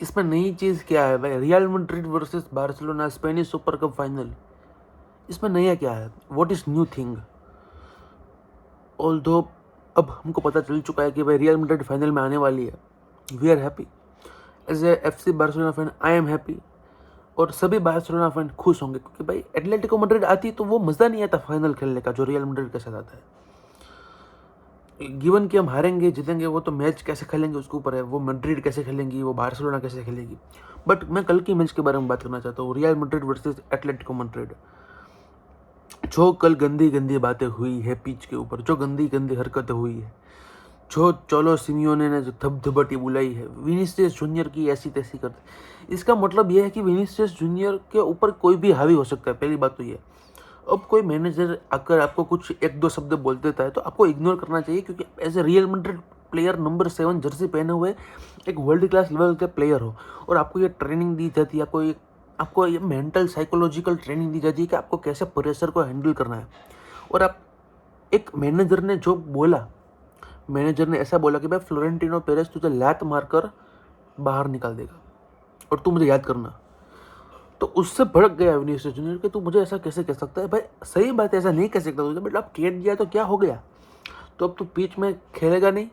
इसमें नई चीज़ क्या है भाई? Real Madrid versus Barcelona Spanish super cup final, इसमें नया क्या है? What is new thing? Although अब हमको पता चल चुका है कि भाई रियल मैड्रिड फाइनल में आने वाली है। We are happy as a FC Barcelona fan, I am happy. और सभी बार्सिलोना फैन खुश होंगे क्योंकि भाई एटलेटिको मैड्रिड आती तो वो मज़ा नहीं आता फाइनल खेलने का जो रियल मैड्रिड के साथ आता है। गिवन कि हम हारेंगे जीतेंगे वो तो मैच कैसे खेलेंगे उसके ऊपर है, वो मैड्रिड कैसे खेलेंगी, वो बार्सिलोना कैसे खेलेगी। बट मैं कल की मैच के बारे में बात करना चाहता हूँ, real Madrid versus Atletico Madrid. जो कल गंदी गंदी बातें हुई है पिच के ऊपर, जो गंदी गंदी हरकतें हुई है, जो चोलो सिमियोने ने जो धबधबटी बुलाई है विनीसियस जूनियर की ऐसी तैसी करते, इसका मतलब यह है कि विनीसियस जूनियर के ऊपर कोई भी हावी हो सकता है। पहली बात तो ये। अब कोई मैनेजर आकर आपको कुछ एक दो शब्द बोल देता है तो आपको इग्नोर करना चाहिए, क्योंकि as a Real Madrid player number 7 jersey पहने हुए एक वर्ल्ड क्लास लेवल के प्लेयर हो और आपको ये ट्रेनिंग दी जाती है, आपको ये मेंटल साइकोलॉजिकल ट्रेनिंग दी जाती है कि आपको कैसे प्रेशर को हैंडल करना है। और आप एक मैनेजर ने जो बोला, मैनेजर ने ऐसा बोला कि भाई फ्लोरेंटिनो पेरेस तुझे लात मारकर बाहर निकाल देगा और तू मुझे याद करना। तो उससे भड़क गया विनीसियस जूनियर कि तू मुझे ऐसा कैसे कह सकता है। भाई सही बात है, ऐसा नहीं कह सकता तुझे, बट अब कह दिया तो क्या हो गया। तो अब तू पिच में खेलेगा नहीं,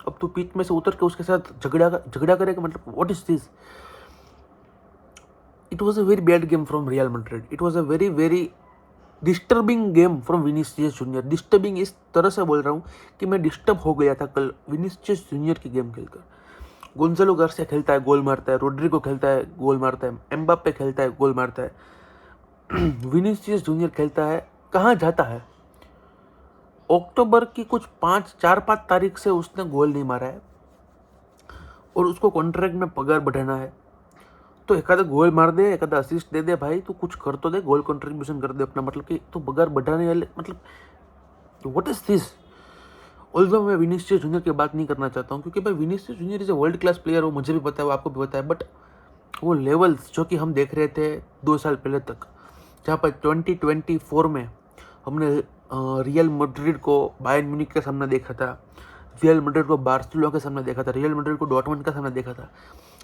अब तू पिच में से उतर के उसके साथ झगड़ा करेगा, मतलब what is this. It was a very bad game from real Madrid. It was a very very disturbing game from Vinicius junior. Disturbing इस तरह से बोल रहा हूँ कि मैं डिस्टर्ब हो गया था कल विनीसियस जूनियर की गेम खेलकर। गोंजालो गार्सिया खेलता है गोल मारता है, रोड्रिगो खेलता है गोल मारता है, एम्बाप्पे खेलता है गोल मारता है, विनीसियस जूनियर खेलता है, कहाँ जाता है। अक्टूबर की कुछ 4-5 तारीख से उसने गोल नहीं मारा है और उसको कॉन्ट्रैक्ट में पगार बढ़ाना है। तो एक आधा गोल मार दे, एक आधा असिस्ट दे दे भाई, तो कुछ कर तो दे, गोल कंट्रीब्यूशन कर दे अपना, मतलब कि तो पगार बढ़ाने वाले, मतलब व्हाट इज दिस। ऑल्दो मैं विनीसियस जूनियर की बात नहीं करना चाहता हूँ क्योंकि भाई Vinicius junior is a world class player हो, मुझे भी पता है, वो आपको भी पता है, बट वो लेवल्स जो कि हम देख रहे थे 2 साल पहले तक, जहाँ पर 2024 में हमने रियल मैड्रिड को बायर्न म्यूनिख के सामने देखा था, रियल मैड्रिड को बार्सिलोना के सामने देखा था, रियल मैड्रिड को डॉर्टमुंड के सामने देखा था,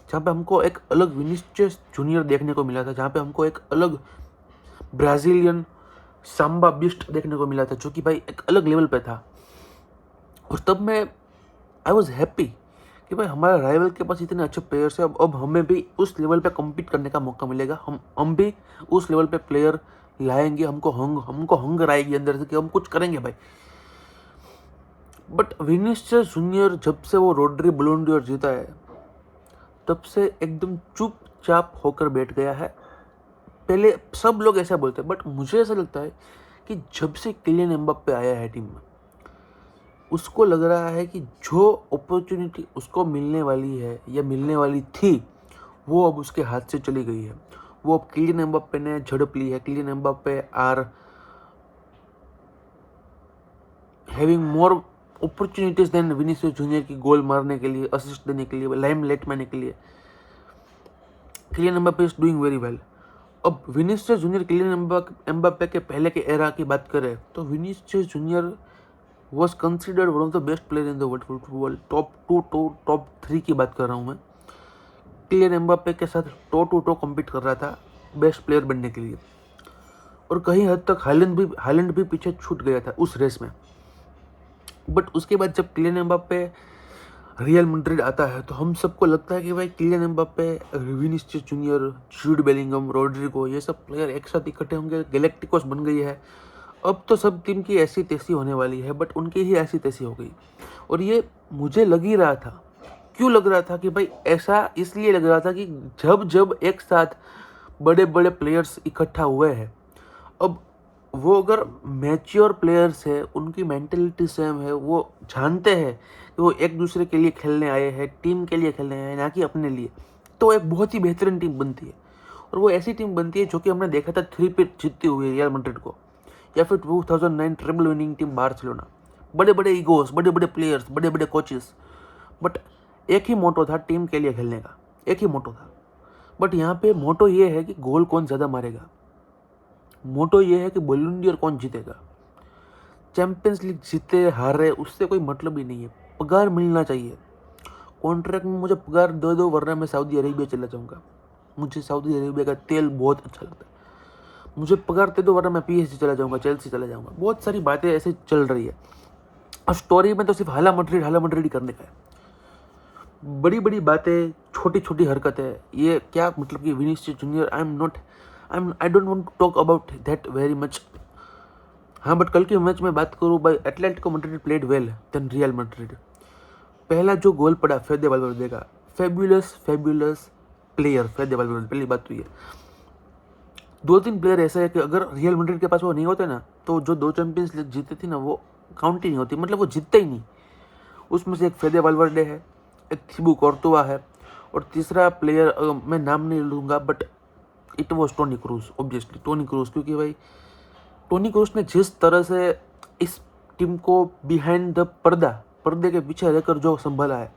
जहाँ पे हमको एक अलग विनीसियस जूनियर देखने को मिला था, जहाँ पे हमको एक अलग ब्राज़ीलियन सांबा बिस्ट देखने को मिला था, जो कि भाई एक अलग लेवल पे था। और तब मैं आई वॉज हैप्पी कि भाई हमारा राइवल के पास इतने अच्छे प्लेयर्स हैं, अब हमें भी उस लेवल पे कम्पीट करने का मौका मिलेगा, हम भी उस लेवल पे प्लेयर लाएंगे, हमको हंगर आएगी अंदर से कि हम कुछ करेंगे भाई। बट विनीसियस जूनियर जब से वो रोड्री बलोन डोर जीता है तब से एकदम चुपचाप होकर बैठ गया है। पहले सब लोग ऐसा बोलते हैं, बट मुझे ऐसा लगता है कि जब से किलियन एम्बाप्पे आया है टीम में, उसको लग रहा है कि जो अपॉर्चुनिटी उसको मिलने वाली है या मिलने वाली थी वो अब उसके हाथ से चली गई है। वो अब किलियन एम्बाप्पे ने झड़प ली है। Kylian Mbappe are having more opportunities than Vinicius Junior की गोल मारने के लिए, असिस्ट देने के लिए, लाइमलाइट में आने के लिए। Kylian Mbappe is doing very well. अब विनीसियस जूनियर किलियन एम्बाप्पे के पहले के एरा की बात करें तो Vinicius Junior was considered one of the best player in the world football. Top 2 top 3 की बात कर रहा हूँ मैं। किलियन एम्बाप्पे के साथ टो टू टो कम्पीट कर रहा था बेस्ट प्लेयर बनने के लिए, और कहीं हद तक हालैंड भी पीछे छूट गया था उस रेस में। बट उसके बाद जब किलियन एम्बाप्पे रियल मैड्रिड आता है तो हम सबको लगता है कि भाई Kylian Mbappe, Vinicius Junior, Jude Bellingham, Rodrygo, ये सब प्लेयर एक साथ इकट्ठे होंगे, गैलेक्टिकोस बन गई है। अब तो सब टीम की ऐसी तैसी होने वाली है, बट उनकी ही ऐसी तैसी हो गई। और ये मुझे लग ही रहा था। क्यों लग रहा था कि भाई ऐसा इसलिए लग रहा था कि जब जब एक साथ बड़े बड़े प्लेयर्स इकट्ठा हुए हैं, अब वो अगर मैच्योर प्लेयर्स है, उनकी मेंटेलिटी सेम है, वो जानते हैं कि वो एक दूसरे के लिए खेलने आए हैं, टीम के लिए खेलने आए हैं, ना कि अपने लिए, तो एक बहुत ही बेहतरीन टीम बनती है। और वो ऐसी टीम बनती है जो कि हमने देखा था 3 पे जीतती हुई रियल मैड्रिड को, या फिर 2009 ट्रिपल विनिंग टीम बार्सिलोना। बड़े बड़े ईगोस, बड़े बड़े प्लेयर्स, बड़े बड़े कोचेस, बट एक ही मोटो था टीम के लिए खेलने का, एक ही मोटो था। बट यहाँ पे मोटो ये है कि गोल कौन ज़्यादा मारेगा, मोटो ये है कि बॉलून डॉर कौन जीतेगा। चैंपियंस लीग जीते हारे उससे कोई मतलब ही नहीं है, पगार मिलना चाहिए। कॉन्ट्रैक्ट में मुझे पगार दे दो वरना मैं सऊदी अरेबिया चला जाऊँगा। मुझे सऊदी अरेबिया का तेल बहुत अच्छा लगता है। मुझे पगार दे दो वरना मैं PSG चला जाऊँगा, चेल्सी चला जाऊँगा। बहुत सारी बातें ऐसे चल रही है और स्टोरी में तो सिर्फ हाला मड्रिड ही करने का है। बड़ी बड़ी बातें, छोटी छोटी हरकतें, ये क्या मतलब कि Vinicius Junior I don't want to talk about that very much. हाँ, बट कल के मैच में बात करूँ भाई, Atletico Madrid played well than Real Madrid. पहला जो गोल पड़ा फेदे वाल्वेर्डे का, फेब्यूलस प्लेयर फेदे वाल्वेर्डे, पहली बात तो ये। 2-3 प्लेयर ऐसा है कि अगर रियल मैड्रिड के पास वो नहीं होते ना तो जो 2 चैंपियंस लीग जीते थी ना वो काउंट ही नहीं होती, मतलब वो जीतते ही नहीं। उसमें से एक फेदे वाल्वेर्डे है, एक थिबू कोर्तुआ है और तीसरा प्लेयर मैं नाम नहीं लूँगा but it was Toni Kroos, obviously Toni Kroos, क्योंकि भाई टोनी क्रूज ने जिस तरह से इस टीम को बिहाइंड द पर्दे के पीछे रहकर जो संभाला है,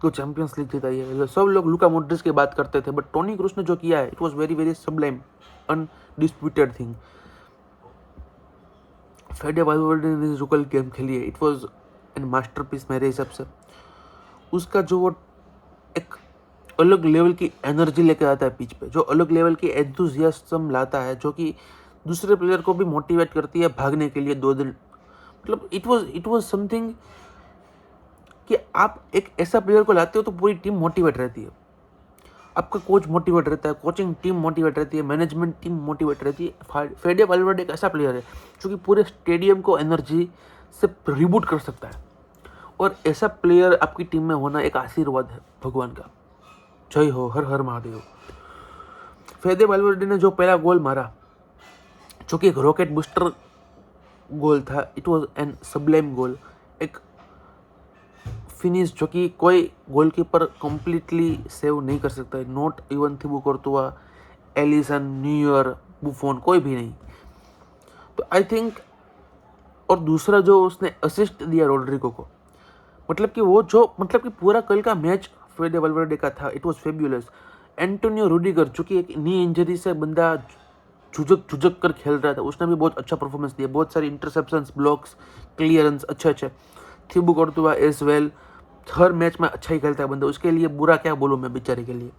तो चैंपियंस लीग जीताई है। सब लोग लुका मॉड्रिच की बात करते थे बट टोनी क्रूज ने जो किया है it was very very sublime, undisputed thing. Fede Valverde ने जो कल गेम खेली है इट वॉज एन मास्टरपीस मेरे हिसाब से। उसका जो वो एक अलग लेवल की एनर्जी लेकर आता है पिच पे, जो अलग लेवल की एंथुसियाज्म लाता है, जो कि दूसरे प्लेयर को भी मोटिवेट करती है भागने के लिए 2 दिन। मतलब इट वाज समथिंग कि आप एक ऐसा प्लेयर को लाते हो तो पूरी टीम मोटिवेट रहती है, आपका कोच मोटिवेट रहता है, कोचिंग टीम मोटिवेट रहती है, मैनेजमेंट टीम मोटिवेट रहती है। फेडे वाल्वेर्डे एक ऐसा प्लेयर है जो कि पूरे स्टेडियम को एनर्जी से रिबूट कर सकता है और ऐसा प्लेयर आपकी टीम में होना एक आशीर्वाद है भगवान का। जय हो, हर हर महादेव। फेदे वाल्वेर्डे ने जो पहला गोल मारा जो कि एक रॉकेट बूस्टर गोल था, इट वाज एन सबलाइम गोल, एक फिनिश जो कि कोई गोलकीपर कंप्लीटली सेव नहीं कर सकता है, not even Thibaut Courtois, Alisson, Neuer, Buffon, कोई भी नहीं। तो आई थिंक, और दूसरा जो उसने असिस्ट दिया रोड्रिगो को, मतलब कि वो जो मतलब कि पूरा कल का मैच फेडे वाल्वेर्डे का था, इट वाज फेब्यूलस। एंटोनियो रूडिगर जो कि एक नी इंजरी से बंदा झुझक कर खेल रहा था, उसने भी बहुत अच्छा परफॉर्मेंस दिया, बहुत सारी इंटरसेप्शंस, ब्लॉक्स, क्लियरेंस अच्छे। थिबू कोर्तुआ एज वेल, हर मैच में अच्छा ही खेलता है बंदा, उसके लिए बुरा क्या बोलूँ मैं बेचारे के लिए।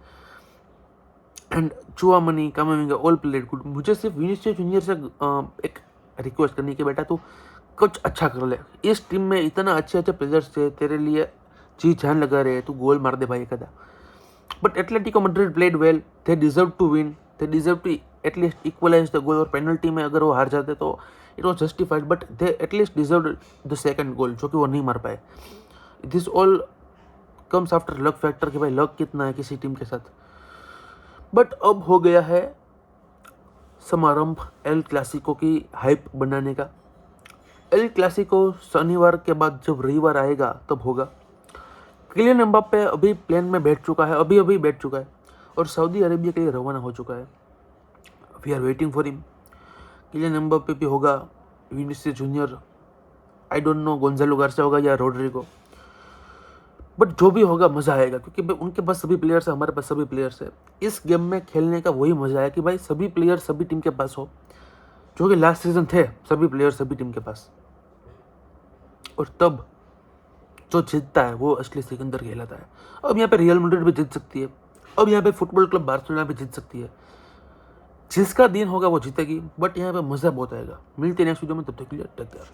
And Tchouameni, कामाविंगा, all played good. मुझे सिर्फ विनीसियस जूनियर से एक रिक्वेस्ट करनी कि बेटा तू कुछ अच्छा कर ले, इस टीम में इतना अच्छे प्लेयर्स थे, तेरे लिए जी जान लगा रहे, तू गोल मार दे भाई कदा। But Atletico Madrid played well, they deserve to win, they deserve to at least equalise the goal, और पेनल्टी में अगर वो हार जाते तो it was justified, but they at least deserve the second goal जो कि वो नहीं मार पाए। This all comes after luck factor कि भाई लक कितना है किसी टीम के साथ। बट अब हो गया है समारंभ एल क्लासिको की हाइप बनाने का। एल क्लासिको शनिवार के बाद जब रविवार आएगा तब होगा। किलियन एम्बाप्पे अभी प्लेन में बैठ चुका है, अभी बैठ चुका है और सऊदी अरेबिया के लिए रवाना हो चुका है। We are waiting for him. Kylian Mbappe भी होगा, Vinicius Junior, I don't know Gonzalo Garcia होगा या रोड्रिगो, बट जो भी होगा मज़ा आएगा क्योंकि भाई उनके पास सभी प्लेयर्स है, हमारे पास सभी प्लेयर्स है। इस गेम में खेलने का वही मज़ा है कि भाई सभी प्लेयर सभी टीम के पास हो, जो कि लास्ट सीजन थे सभी प्लेयर सभी टीम के पास, और तब जो जीतता है वो असली सिकंदर कहलाता है। अब यहाँ पे रियल मैड्रिड भी जीत सकती है, अब यहाँ पे फुटबॉल क्लब बार्सिलोना भी जीत सकती है, जिसका दिन होगा वो जीतेगी, बट यहाँ पे मज़ा बहुत आएगा। मिलते हैं नेक्स्ट वीडियो में, तब तक के लिए टेक केयर।